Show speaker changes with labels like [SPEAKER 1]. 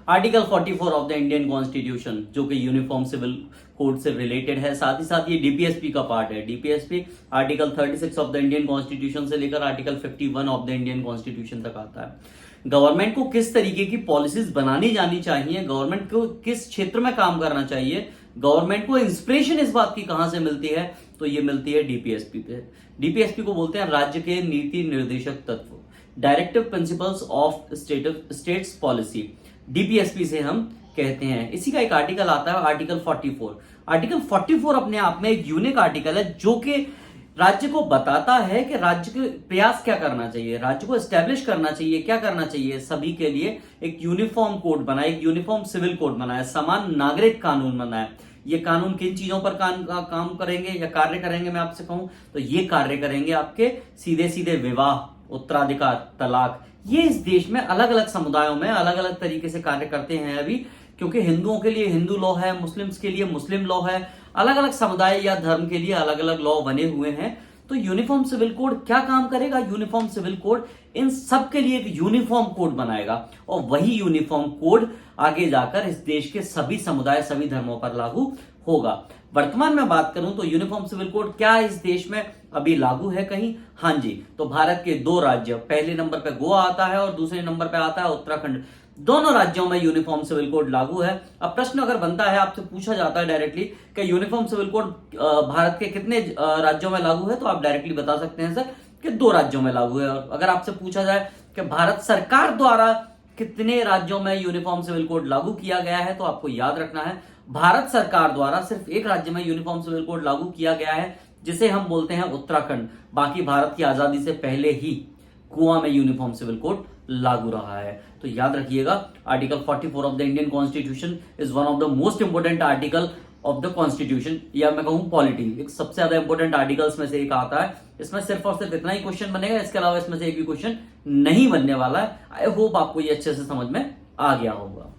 [SPEAKER 1] Article 44 of the Indian constitution जो कि uniform civil code से रिलेटेड है, साथ ही साथ ये डीपीएसपी का पार्ट है। DPSP article 36 of the Indian constitution से लेकर article 51 of the Indian constitution तक आता है। गवर्नमेंट को किस तरीके की पॉलिसीज बनानी जानी चाहिए, गवर्नमेंट को किस क्षेत्र में काम करना चाहिए, गवर्नमेंट को इंस्पिरेशन इस बात की कहां से मिलती है, तो ये मिलती है डीपीएसपी पे। डीपीएसपी को बोलते हैं राज्य के नीति निर्देशक तत्व, directive principles of states policy, DPSP से हम कहते हैं। इसी का एक आर्टिकल आता है आर्टिकल 44। आर्टिकल 44 अपने आप में एक यूनिक आर्टिकल है जो कि राज्य को बताता है कि राज्य के प्रयास क्या करना चाहिए, राज्य को एस्टेब्लिश करना चाहिए, क्या करना चाहिए। सभी के लिए एक यूनिफॉर्म कोड बनाए, एक यूनिफॉर्म सिविल कोड बनाए, समान नागरिक कानून बनाए। ये कानून किन चीजों पर काम करेंगे या कार्य करेंगे, मैं आपसे कहूं तो ये कार्य करेंगे आपके सीधे सीधे विवाह, उत्तराधिकार, तलाक। ये इस देश में अलग अलग समुदायों में अलग अलग तरीके से कार्य करते हैं अभी, क्योंकि हिंदुओं के लिए हिंदू लॉ है, मुस्लिम्स के लिए मुस्लिम लॉ है, अलग अलग समुदाय या धर्म के लिए अलग अलग लॉ बने हुए हैं। तो यूनिफॉर्म सिविल कोड क्या काम करेगा, यूनिफॉर्म सिविल कोड इन सब के लिए एक यूनिफॉर्म कोड बनाएगा और वही यूनिफॉर्म कोड आगे जाकर इस देश के सभी समुदाय, सभी धर्मों पर लागू होगा। वर्तमान में बात करूं तो यूनिफॉर्म सिविल कोड क्या इस देश में अभी लागू है कहीं? हाँ जी, तो भारत के दो राज्य, पहले नंबर पे गोवा आता है और दूसरे नंबर पे आता है उत्तराखंड। दोनों राज्यों में यूनिफॉर्म सिविल कोड लागू है। अब प्रश्न अगर बनता है, आपसे पूछा जाता है डायरेक्टली कि यूनिफॉर्म सिविल कोड भारत के कितने राज्यों में लागू है, तो आप डायरेक्टली बता सकते हैं सर कि 2 राज्यों में लागू है। और अगर आपसे पूछा जाए कि भारत सरकार द्वारा कितने राज्यों में यूनिफॉर्म सिविल कोड लागू किया गया है, तो आपको याद रखना है भारत सरकार द्वारा सिर्फ एक राज्य में यूनिफॉर्म सिविल कोड लागू किया गया है, जिसे हम बोलते हैं उत्तराखंड। बाकी भारत की आजादी से पहले ही गोवा में यूनिफॉर्म सिविल कोड लागू रहा है। तो याद रखिएगा, article 44 of the Indian constitution is one of the most important article of the constitution, या मैं कहूं पॉलिटी, एक सबसे ज्यादा इंपोर्टेंट आर्टिकल्स में से एक आता है। इसमें सिर्फ और सिर्फ इतना ही क्वेश्चन बनेगा, इसके अलावा इसमें से एक भी क्वेश्चन नहीं बनने वाला है। आई होप आपको ये अच्छे से समझ में आ गया होगा।